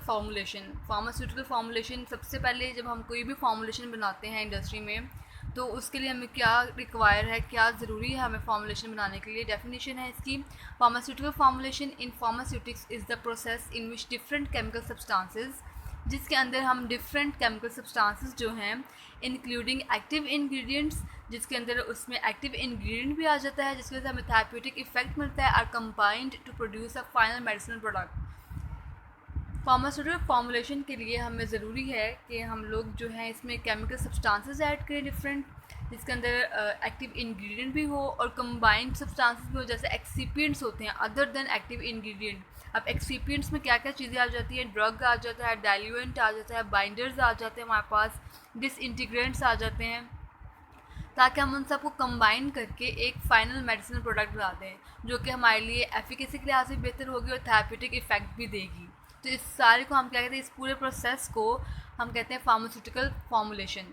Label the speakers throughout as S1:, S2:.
S1: Pharmaceutical formulation, सबसे पहले जब हम कोई भी फार्मूलेशन बनाते हैं इंडस्ट्री में, तो उसके लिए हमें क्या रिक्वायर है, क्या ज़रूरी है हमें फार्मूलेशन बनाने के लिए। डेफिनेशन है इसकी: pharmaceutical formulation in pharmaceutics is the process in which different chemical substances, जिसके अंदर हम डिफरेंट केमिकल सब्सटेंसेस जो हैं, इंक्लूडिंग एक्टिव इंग्रेडिएंट्स, जिसके अंदर उसमें एक्टिव इंग्रेडिएंट भी आ जाता है, जिसकी वजह से हमें थेरेप्यूटिक इफेक्ट मिलता है, are combined to produce a final medicinal product. Pharmaceutical formulation के लिए हमें ज़रूरी है कि हम लोग जो है इसमें केमिकल सब्सटेंसेस ऐड करें डिफरेंट, जिसके अंदर एक्टिव इंग्रेडिएंट भी हो और कंबाइंड सब्सटेंसेस भी हो, जैसे एक्सीपिएंट्स होते हैं अदर देन एक्टिव इंग्रेडिएंट। अब एक्सीपिएंट्स में क्या क्या चीज़ें आ जाती हैं: ड्रग आ जाता है, डाइल्यूएंट आ जाता है, बाइंडर्स आ जाते हैं, हमारे पास डिसइंटीग्रेंट्स आ जाते हैं, ताकि हम उन सबको कंबाइन करके एक फाइनल मेडिसिनल प्रोडक्ट बना दें, जो कि हमारे लिए एफिकेसी के लिहाज से बेहतर होगी और थेरेप्यूटिक इफेक्ट भी देगी। तो इस सारे को हम क्या कहते हैं, इस पूरे प्रोसेस को हम कहते हैं फार्मास्यूटिकल फार्मूलेशन।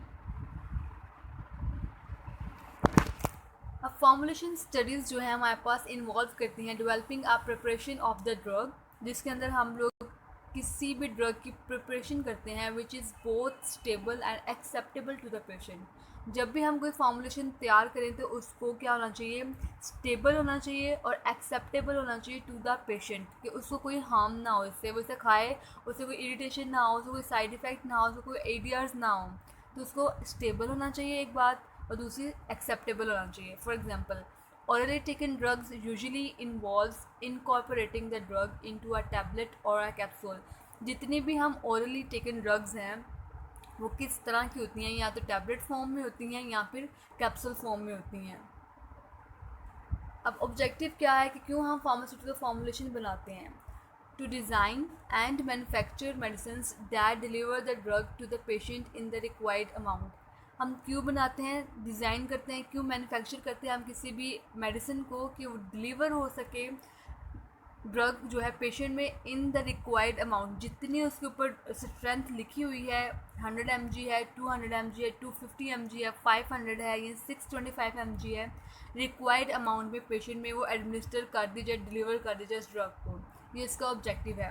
S1: अब फार्मूलेशन स्टडीज़ जो है हमारे पास इन्वॉल्व करती हैं developing a preparation of the drug, जिसके अंदर हम लोग किसी भी ड्रग की प्रिपरेशन करते हैं which is both stable and acceptable to the patient. जब भी हम कोई फार्मूलेशन तैयार करें तो उसको क्या होना चाहिए, स्टेबल होना चाहिए और एक्सेप्टेबल होना चाहिए टू द पेशेंट, कि उसको कोई हार्म ना हो इससे, वो इसे खाए उससे कोई इरिटेशन ना हो, उसको कोई साइड इफ़ेक्ट ना हो, उसको कोई आइडियाज़ ना हो। तो उसको स्टेबल होना चाहिए एक बात, और दूसरी एक्सेप्टेबल होना चाहिए। For example, orally taken drugs usually involves incorporating the drug into a tablet or a capsule। जितनी भी हम orally taken drugs हैं वो किस तरह की होती हैं, या तो टैबलेट फॉर्म में होती हैं या फिर कैप्सूल फॉर्म में होती हैं। अब ऑब्जेक्टिव क्या है कि क्यों हम फार्मास्यूटिकल फॉर्मूलेशन बनाते हैं: to design and manufacture medicines that deliver the drug to the patient in the required amount. हम क्यों बनाते हैं, डिज़ाइन करते हैं, क्यों मैन्युफैक्चर करते हैं हम किसी भी मेडिसिन को, कि वो डिलीवर हो सके ड्रग जो है पेशेंट में इन द रिक्वायर्ड अमाउंट। जितनी उसके ऊपर स्ट्रेंथ लिखी हुई है, 100 mg है, 200 mg है, 250 mg है, 500 है, ये 625 mg है, रिक्वायर्ड अमाउंट में पेशेंट में वो एडमिनिस्टर कर दी जाए, डिलीवर कर दी जाए इस ड्रग को। ये इसका ऑब्जेक्टिव है।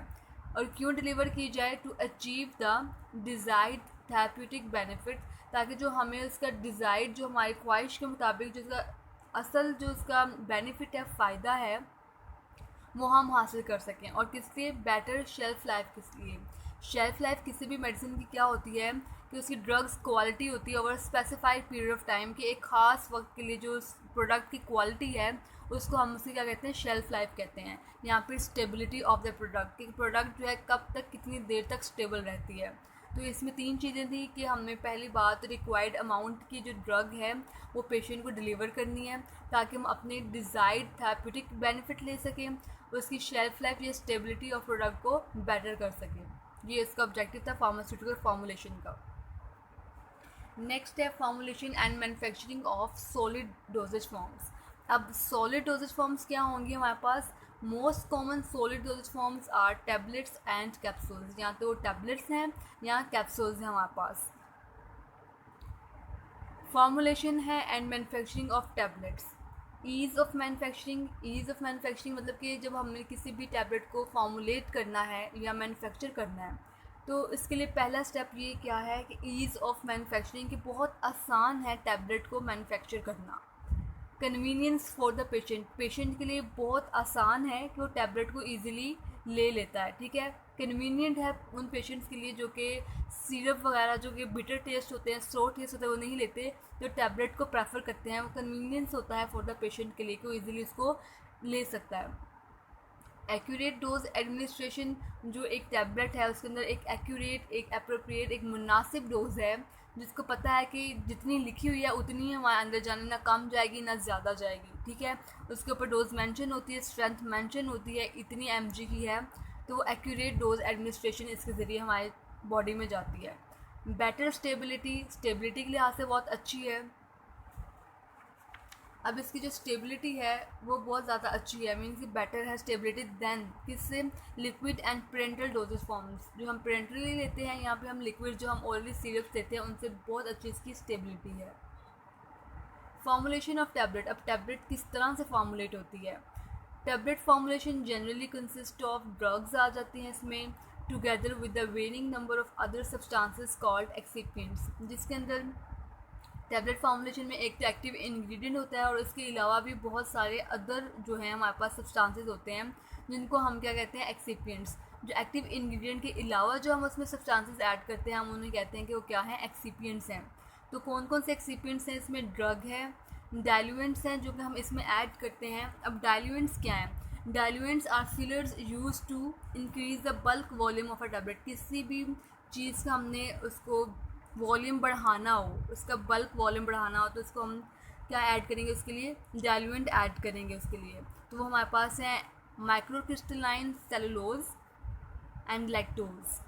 S1: और क्यों डिलीवर की जाए, to achieve the desired therapeutic benefit, ताकि जो हमें उसका डिज़ायर्ड, जो हमारी ख्वाहिश के मुताबिक जो उसका असल जो उसका बेनिफिट है, फ़ायदा है, वो हम हासिल कर सकें। और किसके बेटर शेल्फ़ लाइफ, किस लिए शेल्फ़ लाइफ किसी भी मेडिसिन की क्या होती है कि उसकी ड्रग्स क्वालिटी होती है over specified period of time, कि एक ख़ास वक्त के लिए जो उस प्रोडक्ट की क्वालिटी है उसको हम उसकी क्या कहते हैं, शेल्फ़ लाइफ कहते हैं। यहाँ पर स्टेबिलिटी ऑफ द प्रोडक्ट, कि प्रोडक्ट जो है कब तक, कितनी देर तक स्टेबल रहती है। तो इसमें 3 चीज़ें थी कि हमें पहली बात रिक्वायर्ड अमाउंट की जो ड्रग है वो पेशेंट को डिलीवर करनी है, ताकि हम अपने डिज़ायर्ड थेरेप्यूटिक बेनिफिट ले सकें, उसकी शेल्फ लाइफ या स्टेबिलिटी ऑफ प्रोडक्ट को बेटर कर सकें। ये इसका ऑब्जेक्टिव था फार्मास्यूटिकल फार्मूलेशन का। नेक्स्ट है formulation and manufacturing of solid dosage forms. अब सॉलिड डोजेज फॉर्म्स क्या होंगी हमारे पास? Most common solid dosage forms are tablets and capsules. या तो टैबलेट्स हैं या कैप्सूल्स हैं हमारे पास। फॉर्मूलेशन है and manufacturing of tablets. Ease of manufacturing मतलब कि जब हमने किसी भी टैबलेट को फॉर्मुलेट करना है या मैन्युफैक्चर करना है, तो इसके लिए पहला स्टेप ये क्या है कि ईज़ ऑफ मैन्युफैक्चरिंग, कि बहुत आसान है टैबलेट को मैन्युफैक्चर करना। कन्वीनियंस फॉर द पेशेंट के लिए बहुत आसान है कि वो टैबलेट को ईज़िली ले लेता है, ठीक है। कन्वीनियंट है उन पेशेंट्स के लिए जो कि सिरप वगैरह, जो कि बिटर टेस्ट होते हैं, स्लो टेस्ट होते हैं, वो नहीं लेते, जो टैबलेट को प्रेफर करते हैं। वो कन्वीनियंस होता है फॉर द पेशेंट के लिए कि वो ईज़िली उसको ले सकता है। एक्यूरेट डोज एडमिनिस्ट्रेशन, जो एक टैबलेट है उसके अंदर एक एक्यूरेट, एक अप्रोप्रिएट, एक मुनासिब डोज है, जिसको पता है कि जितनी लिखी हुई है उतनी हमारे अंदर जाने, ना कम जाएगी ना ज़्यादा जाएगी, ठीक है। उसके ऊपर डोज मेंशन होती है, स्ट्रेंथ मेंशन होती है, इतनी mg की है, तो वो एक्यूरेट डोज एडमिनिस्ट्रेशन इसके ज़रिए हमारे बॉडी में जाती है। बेटर स्टेबिलिटी के लिहाज से बहुत अच्छी है। अब इसकी जो स्टेबिलिटी है वो बहुत ज़्यादा अच्छी है, मीन्स कि बेटर है स्टेबिलिटी दैन किससे, liquid and parental dosage forms. जो हम पेरेंटली लेते हैं, यहाँ पे हम लिक्विड जो हम ऑयली सिरप्स लेते हैं उनसे बहुत अच्छी इसकी स्टेबिलिटी है। Formulation of tablet. अब टैबलेट किस तरह से फॉर्मुलेट होती है? Tablet formulation generally consist of drugs आ जाती हैं इसमें, together with the varying number of other substances called excipients, जिसके अंदर टैबलेट फॉर्मुलेशन में एक तो एक्टिव इंग्रेडिएंट होता है और इसके अलावा भी बहुत सारे अदर जो हैं हमारे पास सब्सटेंसेस होते हैं जिनको हम क्या कहते हैं एक्सिपिएंट्स। जो एक्टिव इंग्रेडिएंट के अलावा जो हम उसमें सब्सटेंसेस ऐड करते हैं हम उन्हें कहते हैं कि वो क्या हैं, एक्सिपिएंट्स हैं। तो कौन कौन से एक्सिपिएंट्स हैं, इसमें ड्रग है, डाइल्यूएंट्स हैं जो कि हम इसमें ऐड करते हैं। अब डाइल्यूएंट्स क्या हैं? Diluents are fillers use to increase the bulk volume of a tablet. किसी भी चीज़ का हमने उसको वॉल्यूम बढ़ाना हो, उसका बल्क वॉल्यूम बढ़ाना हो तो उसको हम क्या ऐड करेंगे, उसके लिए डाइल्यूएंट ऐड करेंगे उसके लिए। तो वो हमारे पास है microcrystalline cellulose and lactose.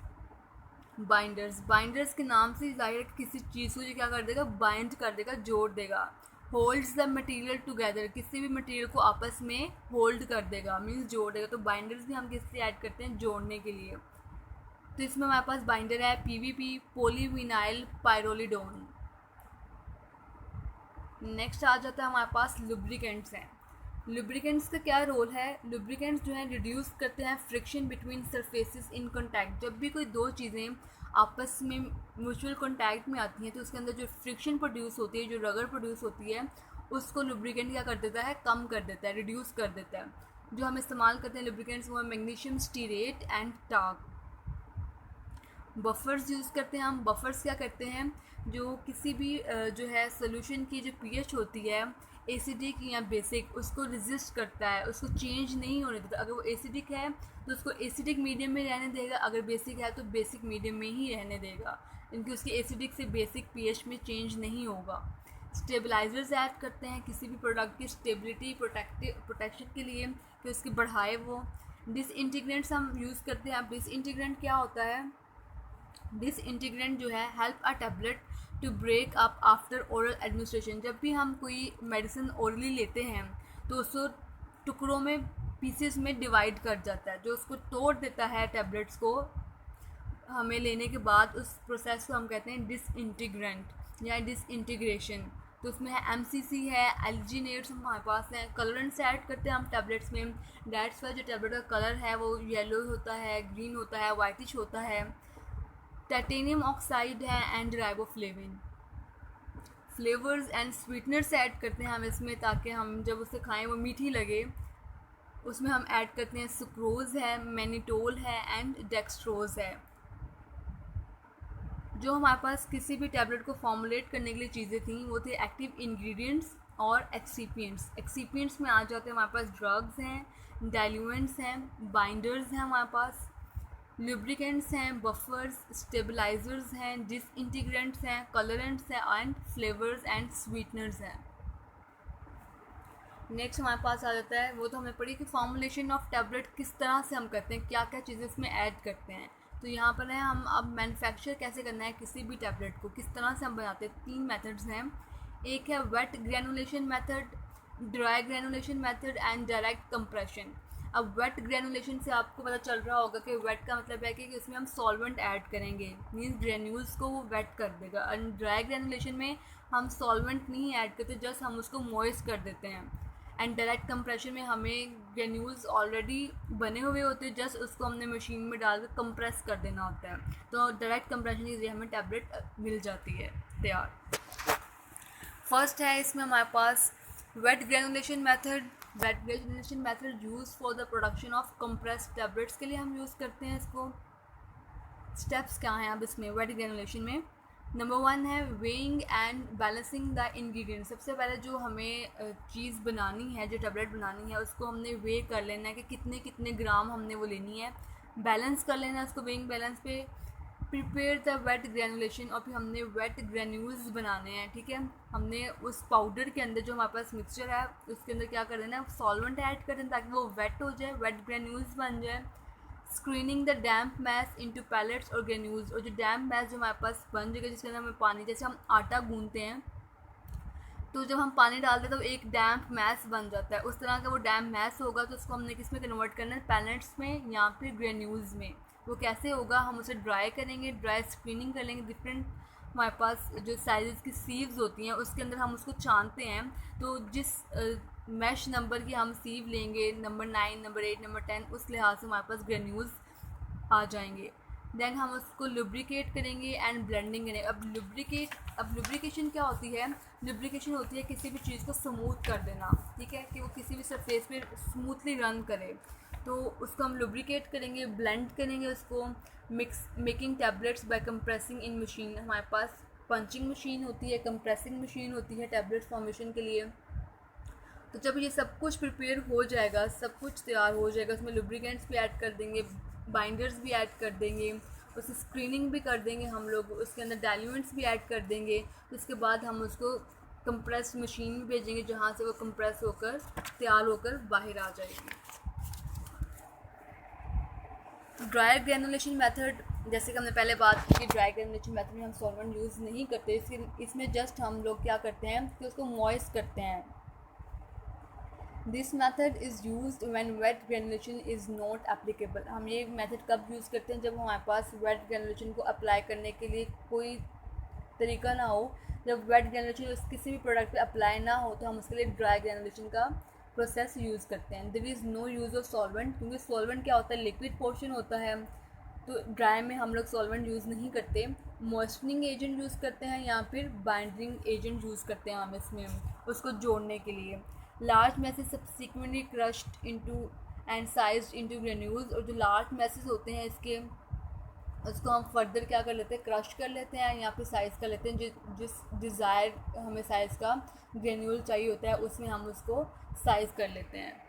S1: Binders, binders के नाम से जाहिर है किसी चीज़ को जो क्या कर देगा, बाइंड कर देगा, जोड़ देगा। होल्ड्स द मटेरियल टुगेदर, किसी भी मटेरियल को आपस में होल्ड कर देगा, मीन्स जोड़ देगा। तो बाइंडर्स भी हम किससे ऐड करते हैं, जोड़ने के लिए। तो इसमें हमारे पास बाइंडर है पीवीपी, पॉलीविनाइल पायरोलिडोन। नेक्स्ट आ जाता है हमारे पास लुब्रिकेंट्स हैं। लुब्रिकेंट्स का क्या रोल है? लुब्रिकेंट्स जो है रिड्यूस करते हैं friction between surfaces in contact. जब भी कोई दो चीज़ें आपस में म्यूचुअल कॉन्टैक्ट में आती हैं तो उसके अंदर जो फ्रिक्शन प्रोड्यूस होती है, जो रगड़ प्रोड्यूस होती है, उसको लुब्रिकेंट क्या कर देता है, कम कर देता है, रिड्यूस कर देता है। जो हम इस्तेमाल करते हैं लुब्रिकेंट्स वो है magnesium stearate and torque. Buffers use करते हैं हम। बफर्स क्या करते हैं, जो किसी भी जो है सोल्यूशन की जो पीएच होती है एसिडिक या बेसिक, उसको रेजिस्ट करता है, उसको चेंज नहीं होने देता। अगर वो एसिडिक है तो उसको एसिडिक मीडियम में रहने देगा, अगर बेसिक है तो बेसिक मीडियम में ही रहने देगा, इनकी उसकी एसिडिक से बेसिक पीएच में चेंज नहीं होगा। स्टेबलाइजर्स ऐड करते हैं किसी भी प्रोडक्ट की स्टेबिलिटी प्रोटेक्शन के लिए कि उसकी बढ़ाए वो। डिसइंटीग्रेंट्स हम यूज़ करते हैं। अब डिसइंटीग्रेंट क्या होता है? डिसइंटीग्रेंट जो है help a tablet to break up after oral administration. जब भी हम कोई मेडिसिन ओरली लेते हैं तो उसको टुकड़ों में, पीसेस में डिवाइड कर जाता है, जो उसको तोड़ देता है टैबलेट्स को हमें लेने के बाद। उस प्रोसेस को हम कहते हैं डिसइंटीग्रेंट या डिसइंटीग्रेशन। तो उसमें है एमसीसी है, एल्जीनेट्स हमारे पास हैं, कलरेंट्स ऐड करते हैं हम टैबलेट्स में। डेट्स का जो टैबलेट का कलर है वो येलो होता है, ग्रीन होता है, वाइटिश होता है। टाइटेनियम ऑक्साइड है and riboflavin. Flavours and sweeteners add करते हैं हम इसमें ताकि हम जब उसे खाएं वो मीठी लगे। उसमें हम ऐड करते हैं सुक्रोज है, मैनिटोल है एंड डेक्सट्रोज है। जो हमारे पास किसी भी टैबलेट को फॉर्मुलेट करने के लिए चीज़ें थी वो थे एक्टिव इंग्रेडिएंट्स और एक्सिपिएंट्स। एक्सिपिएंट्स में आ जाते हैं हमारे पास ड्रग्स हैं, डाइल्यूएंट्स हैं, बाइंडर्स हैं, हमारे पास लुब्रिकेंट्स हैं, बफर्स, स्टेबलाइजर्स हैं, डिसइंटीग्रेंट्स हैं, कलरेंट्स हैं एंड फ्लेवर्स एंड स्वीटनर्स हैं। नेक्स्ट हमारे पास आ जाता है, वो तो हमने पढ़ी कि फॉर्मुलेशन ऑफ टैबलेट किस तरह से हम करते हैं, क्या क्या चीज़ें इसमें ऐड करते हैं। तो यहाँ पर है हम अब मैन्युफैक्चर कैसे करना है किसी भी टैबलेट को, किस तरह से हम बनाते हैं। 3 मेथड्स हैं। एक है wet granulation method, dry granulation method and direct compression. अब वेट ग्रेनुलेशन से आपको पता चल रहा होगा कि वेट का मतलब है कि उसमें हम सॉल्वेंट ऐड करेंगे, मीन्स ग्रेन्यूल्स को वो वेट कर देगा। और ड्राई ग्रेनुलेशन में हम सॉल्वेंट नहीं ऐड करते, जस्ट हम उसको मॉइस्ट कर देते हैं। एंड डायरेक्ट कंप्रेशन में हमें ग्रेन्यूल्स ऑलरेडी बने हुए होते हैं, जस्ट उसको हमने मशीन में डालकर कंप्रेस कर देना होता है। तो डायरेक्ट कंप्रेशन के जरिए हमें टैबलेट मिल जाती है तैयार। फर्स्ट है इसमें हमारे पास wet granulation method. Wet granulation method use for the production of compressed tablets के लिए हम यूज़ करते हैं इसको। स्टेप्स क्या हैं अब इसमें वेट ग्रेनुलेशन में? नंबर 1 है weighing and balancing the ingredients. सबसे पहले जो हमें चीज़ बनानी है, जो टैबलेट बनानी है, उसको हमने वे कर लेना है कि कितने कितने ग्राम हमने वो लेनी है, बैलेंस कर लेना है उसको वेइंग बैलेंस पे। प्रिपेयर द वेट ग्रेनुलेशन, और फिर हमने वेट ग्रेन्यूल्स बनाने हैं, ठीक है। हमने उस पाउडर के अंदर जो हमारे पास मिक्सचर है उसके अंदर क्या कर देना है, सॉल्वेंट ऐड कर देना ताकि वो वेट हो जाए, वेट ग्रेन्यूल्स बन जाए। Screening the damp mass into pellets और ग्रेन्यूल्स, और जो डैम्प मैस जो हमारे पास बन जाएगा जिसके अंदर हमें पानी, जैसे हम आटा गूंथते हैं तो जब हम पानी डालते हैं तो एक डैम्प मैस बन जाता है, उस तरह का वो डैम्प मैस होगा। तो उसको हमने किस में कन्वर्ट करना है, पैलेट्स में या फिर ग्रेन्यूल्स में। वो कैसे होगा, हम उसे ड्राई करेंगे, ड्राई स्क्रीनिंग कर लेंगे। डिफरेंट हमारे पास जो साइज़ की सीव्स होती हैं उसके अंदर हम उसको छानते हैं। तो जिस मैश नंबर की हम सीव लेंगे, नंबर 9, नंबर 8, नंबर 10, उस लिहाज से हमारे पास ग्रेन्यूल्स आ जाएंगे। देन हम उसको लुब्रिकेट करेंगे एंड ब्लेंडिंग करेंगे। अब लुब्रिकेशन क्या होती है? लुब्रिकेशन होती है किसी भी चीज़ को स्मूथ कर देना, ठीक है, कि वो किसी भी सरफेस पे स्मूथली रन करे, तो उसको हम लुब्रिकेट करेंगे, ब्लेंड करेंगे उसको। मेकिंग टैबलेट्स बाय कंप्रेसिंग इन मशीन। हमारे पास पंचिंग मशीन होती है, कंप्रेसिंग मशीन होती है टैबलेट फॉर्मेशन के लिए। तो जब ये सब कुछ प्रिपेयर हो जाएगा, सब कुछ तैयार हो जाएगा, उसमें लुब्रिकेंट्स भी ऐड कर देंगे, बाइंडर्स भी ऐड कर देंगे, उसकी स्क्रीनिंग भी कर देंगे हम लोग, उसके अंदर डाइल्यूएंट्स भी ऐड कर देंगे। उसके बाद हम उसको कंप्रेस मशीन में भेजेंगे, जहाँ से वो कंप्रेस होकर तैयार होकर बाहर आ जाएगी। ड्राई ग्रेनुलेशन मेथड, जैसे कि हमने पहले बात की कि ड्राई ग्रेनुलेशन मेथड में हम सॉल्वेंट यूज़ नहीं करते, इसमें जस्ट हम लोग क्या करते हैं कि उसको मॉइस्ट करते हैं। This method is use when wet granulation is not applicable. हम ये मेथड कब यूज़ करते हैं? जब हमारे पास वेट ग्रेनुलेशन को अप्लाई करने के लिए कोई तरीका ना हो, जब वेट ग्रेनुलेशन किसी भी प्रोडक्ट पे अप्लाई ना हो, तो हम उसके लिए ड्राई ग्रेनुलेशन का प्रोसेस यूज़ करते हैं। There is no use of solvent, क्योंकि सॉल्वेंट क्या होता है? लिक्विड पोर्शन होता है, तो ड्राई में हम लोग सॉल्वेंट यूज़ नहीं करते। मॉइस्चनिंग एजेंट यूज़ करते हैं या फिर बाइंडिंग एजेंट यूज़ करते हैं हम इसमें उसको जोड़ने के लिए। Large message subsequently crushed into and sized into granules. और जो लार्ज मैसेज होते हैं इसके, उसको हम फर्दर क्या कर लेते हैं? क्रश कर लेते हैं या फिर साइज़ कर लेते हैं। जिस डिज़ायर हमें साइज़ का ग्रेन्यूल चाहिए होता है, उसमें हम उसको साइज़ कर लेते हैं।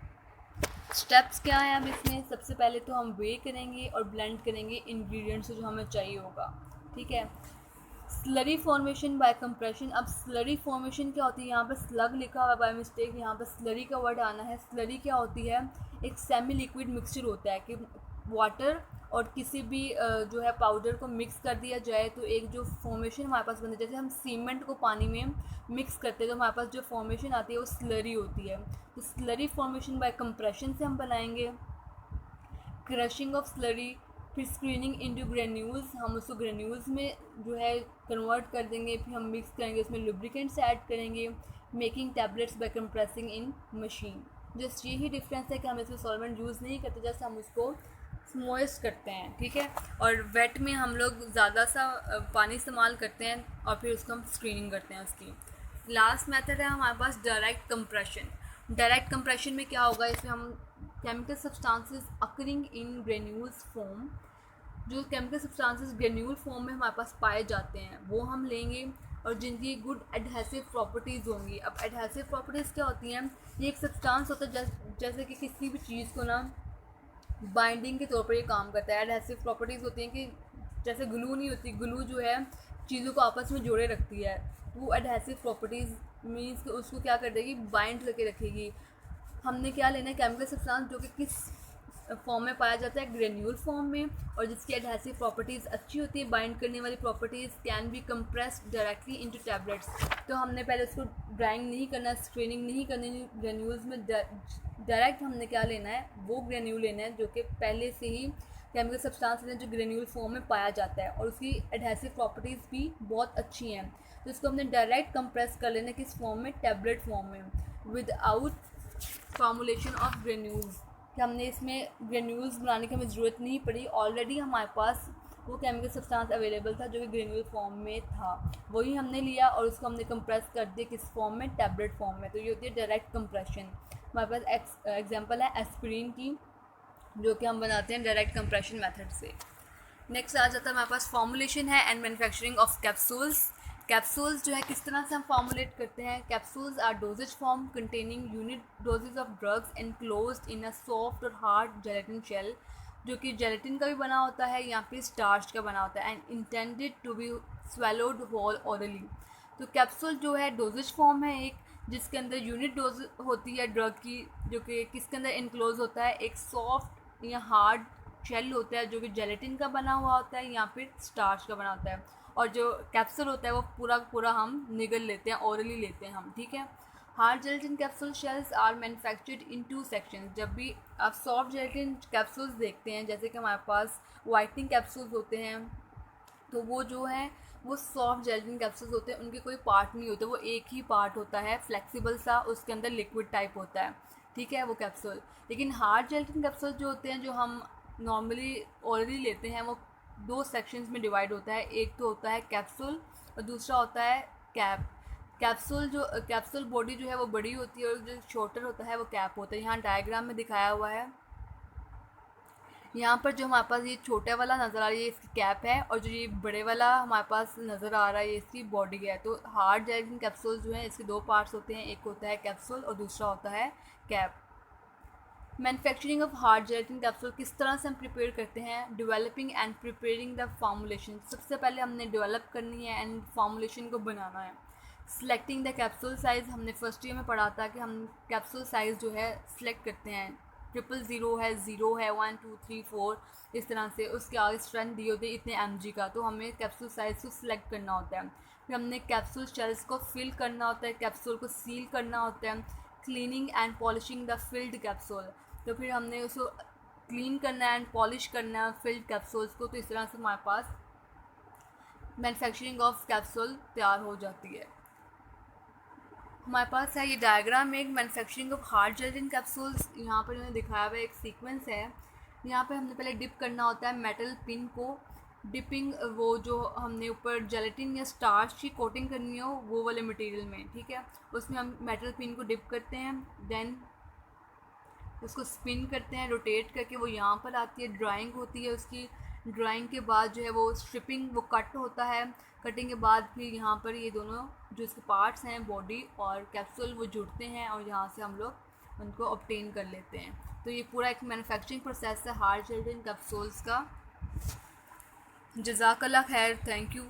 S1: स्टेप्स क्या हैं अब इसमें? सबसे पहले तो हम वे करेंगे और ब्लेंड करेंगे इंग्रेडिएंट्स जो हमें चाहिए होगा, ठीक है। Slurry formation by compression. अब स्लरी फॉर्मेशन क्या होती है? यहाँ पर स्लग लिखा हुआ है बाय मिस्टेक, यहाँ पर स्लरी का वर्ड आना है। स्लरी क्या होती है? एक सेमी लिक्विड मिक्सचर होता है कि वाटर और किसी भी जो है पाउडर को मिक्स कर दिया जाए तो एक जो फॉर्मेशन हमारे पास बनती है, जैसे हम सीमेंट को पानी में मिक्स करते हैं तो हमारे पास जो फॉर्मेशन आती है वो स्लरी होती है। तो स्लरी फॉर्मेशन बाय कंप्रेशन से हम बनाएंगे। क्रशिंग ऑफ स्लरी, फिर स्क्रीनिंग इनटू ग्रेन्यूल्स, हम उसको ग्रेन्यूल्स में जो है कन्वर्ट कर देंगे, फिर हम मिक्स करेंगे, उसमें लुब्रिकेंट्स ऐड करेंगे। मेकिंग टैबलेट्स बाय कंप्रेसिंग इन मशीन। जस्ट यही डिफरेंस है कि हम इसमें सॉल्वेंट यूज़ नहीं करते, जस्ट हम उसको मॉइस्ट करते हैं, ठीक है। और वेट में हम लोग ज़्यादा सा पानी इस्तेमाल करते हैं और फिर उसको हम स्क्रीनिंग करते हैं उसकी। लास्ट मेथड है हमारे पास डायरेक्ट कंप्रेशन। डायरेक्ट कंप्रेशन में क्या होगा? इसमें हम chemical substances occurring in granules form, जो केमिकल सब्सटेंसेस ग्रेन्यूल फॉर्म में हमारे पास पाए जाते हैं वो हम लेंगे और जिनकी गुड एडहेसिव प्रॉपर्टीज़ होंगी। अब एडहेसिव प्रॉपर्टीज़ क्या होती हैं? ये एक सब्सटेंस होता है जैसे कि किसी भी चीज़ को ना बाइंडिंग के तौर पर ये काम करता है। एडहेसिव प्रॉपर्टीज़ होती हैं कि जैसे ग्लू नहीं होती, ग्लू जो है चीज़ों को आपस में जोड़े रखती है, वो एडहेसिव प्रॉपर्टीज़ मीन्स कि उसको क्या कर देगी? बाइंड करके रखेगी। हमने क्या लेना है? केमिकल सब्सटेंस जो कि किस फॉर्म में पाया जाता है? ग्रेन्यूल फॉर्म में, और जिसकी एडहेसिव प्रॉपर्टीज़ अच्छी होती है, बाइंड करने वाली properties, can be compressed directly into tablets. तो हमने पहले उसको ड्राइंग नहीं करना, स्क्रीनिंग नहीं करनी, ग्रेन्यूल्स में डायरेक्ट हमने क्या लेना है? वो ग्रेन्यूल लेना है जो कि पहले से ही केमिकल सब्सटेंस लेना है जो ग्रेन्यूल फॉर्म में पाया जाता है और उसकी एडहेसिव प्रॉपर्टीज़ भी बहुत अच्छी हैं। तो इसको हमने डायरेक्ट कंप्रेस कर लेना है किस फॉर्म में? टैबलेट फॉर्म में, विदाउट फॉर्मुलेशन ऑफ ग्रेन्यूल्स। कि हमने इसमें ग्रेन्यूल्स बनाने की हमें ज़रूरत नहीं पड़ी, ऑलरेडी हमारे पास वो केमिकल सब्सटेंस अवेलेबल था जो कि ग्रेन्यूल फॉर्म में था, वही हमने लिया और उसको हमने कंप्रेस कर दिया किस फॉर्म में? टैबलेट फॉर्म में। तो ये होती है डायरेक्ट कंप्रेशन। हमारे पास एग्जांपल है एस्पिरिन की, जो कि हम बनाते हैं डायरेक्ट कंप्रेशन मेथड से। नेक्स्ट आ जाता है हमारे पास फॉर्मुलेशन है and manufacturing of capsules. Capsules जो है किस तरह से हम फॉर्मुलेट करते हैं? Capsules are dosage form containing unit dosage of drugs enclosed in a soft और हार्ड जेलेटिन शेल, जो कि जेलेटिन का भी बना होता है या फिर स्टार्च का बना होता है, and intended to be swallowed whole orally. तो कैप्सूल जो है डोजेज फॉर्म है एक, जिसके अंदर यूनिट डोज होती है ड्रग की, जो कि किसके अंदर इनक्लोज होता है? एक सॉफ्ट या हार्ड शेल होता है जो कि जेलेटिन का बना हुआ होता है या फिर स्टार्च का बना होता है, और जो कैप्सूल होता है वो पूरा हम निगल लेते हैं, ओरली लेते हैं हम, ठीक है। Hard gelatin capsule shells are manufactured in 2 sections. जब भी आप सॉफ्ट जेलेटिन कैप्सूल्स देखते हैं, जैसे कि हमारे पास वाइटनिंग कैप्सूल्स होते हैं, तो वो जो है वो सॉफ्ट जेलेटिन कैप्सूल्स होते हैं, उनके कोई पार्ट नहीं होते, वो एक ही पार्ट होता है फ्लेक्सिबल सा, उसके अंदर लिक्विड टाइप होता है, ठीक है, वो कैप्सूल। लेकिन हार्ड जेलेटिन कैप्सूल जो होते हैं, जो हम नॉर्मली ऑलरेडी लेते हैं वो दो सेक्शंस में डिवाइड होता है। एक तो होता है कैप्सूल और दूसरा होता है कैप। कैप्सूल बॉडी जो है वो बड़ी होती है और जो शॉर्टर होता है वो कैप होता है। यहाँ डायग्राम में दिखाया हुआ है। यहाँ पर जो हमारे पास ये छोटा वाला नज़र आ रहा है ये इसकी कैप है और जो ये बड़े वाला हमारे पास नज़र आ रहा है ये इसकी बॉडी है। तो हार्ड जेलेटिन कैप्सूल जो है इसके दो पार्ट्स होते हैं, एक होता है कैप्सूल और दूसरा होता है cap. Manufacturing of hard gelatin capsule किस तरह से हम प्रिपेयर करते हैं? Developing and preparing the formulation. सबसे पहले हमने डेवलप करनी है एंड फॉर्मुलेशन को बनाना है। सिलेक्टिंग द कैप्सूल साइज़, हमने फर्स्ट ईयर में पढ़ा था कि हम कैप्सूल साइज़ जो है सिलेक्ट करते हैं। 000 है, 0 है, 1 2 3 4 इस तरह से। उसके आगे स्ट्रेंथ दिए होते हैं इतने mg का, तो हमें कैप्सूल साइज़ को सिलेक्ट करना होता है। फिर हमने कैप्सूल शेल्स को फिल करना होता है, कैप्सूल को सील करना होता है। Cleaning and polishing the field capsule, तो फिर हमने उसको क्लीन करना है एंड पॉलिश करना है फिल्ड कैप्सूल्स को। तो इस तरह से हमारे पास मैन्युफैक्चरिंग ऑफ कैप्सूल तैयार हो जाती है। हमारे पास है ये डायग्राम में एक manufacturing of hard gelatin capsules. यहाँ पर इन्होंने दिखाया हुआ एक सीक्वेंस है। यहाँ पे हमने पहले डिप करना होता है मेटल पिन को। डिपिंग वो जो हमने ऊपर जेलेटिन या स्टार्च की कोटिंग करनी हो वो वाले मटेरियल में, ठीक है, उसमें हम मेटल पिन को डिप करते हैं। देन उसको स्पिन करते हैं रोटेट करके, वो यहाँ पर आती है, ड्राइंग होती है उसकी। ड्राइंग के बाद जो है वो स्ट्रिपिंग, वो कट होता है। कटिंग के बाद फिर यहाँ पर ये दोनों जो इसके पार्ट्स हैं बॉडी और कैप्सूल वो जुड़ते हैं और यहाँ से हम लोग उनको ऑब्टेन कर लेते हैं। तो ये पूरा एक मैन्युफैक्चरिंग प्रोसेस है हार्ड जेलेटिन कैप्सूल्स का। जज़ाकल्लाह खैर, थैंक यू।